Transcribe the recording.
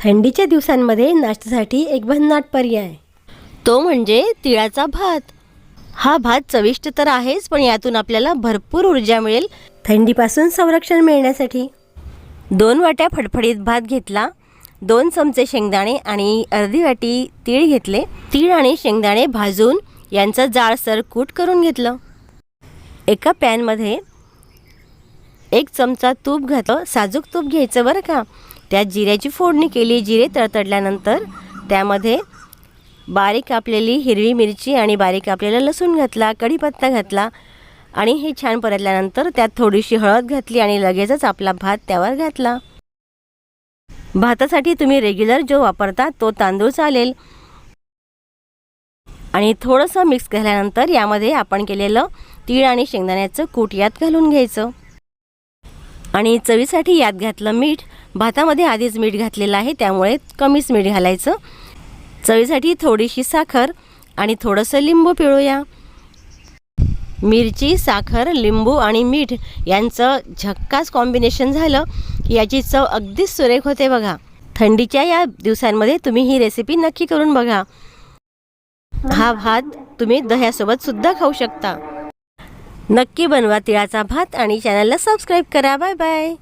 थंडीच्या दिवसांमध्ये नाश्त्यासाठी एक भन्नाट पर्याय, तो म्हणजे तिळाचा भात। हा भात चविष्ट तर आहेच, पण यातून आपल्याला भरपूर ऊर्जा मिळेल थंडीपासून संरक्षण मिळण्यासाठी। 2 वाट्या फडफडीत भात घेतला, 2 चमचे शेंगदाणे आणि अर्धी वाटी तीळ घेतले। तीळ आणि शेंगदाणे भाजून यांचं जाडसर कूट करून घेतलं। एका पॅनमध्ये 1 चमचा तूप घातलं, साजूक तूप घ्यायचं बरं का। त्यात जिऱ्याची फोडणी केली। जिरे तडतडल्यानंतर त्यामध्ये बारीक कापलेली हिरवी मिरची आणि बारीक कापलेला लसूण घातला, कढीपत्ता घातला आणि हे छान परतल्यानंतर त्यात थोडीशी हळद घातली आणि लगेचच आपला भात त्यावर घातला। भातासाठी तुम्ही रेग्युलर जो वापरता तो तांदूळ चालेल आणि थोडंसं मिक्स केल्यानंतर यामध्ये आपण केलेलं तीळ आणि शेंगदाण्याचं कूट यात घालून घ्यायचं आणि चवीसाठी यात घातलं मीठ। भातामध्ये आधीच मीठ घातलेलं आहे, त्यामुळे कमीच मीठ घालायचं। चवीसाठी थोडीशी साखर आणि थोडंसं लिंबू पिळूया। मिरची, साखर, लिंबू आणि मीठ यांचं झक्कास कॉम्बिनेशन झालं की याची चव अगदीच सुरेख होते बघा। थंडीच्या या दिवसांमध्ये तुम्ही ही रेसिपी नक्की करून बघा। हा भात तुम्ही दह्यासोबत सुद्धा खाऊ शकता। नक्की बनवा तिळाचा भात आणि चॅनलला सबस्क्राईब करा। Bye bye.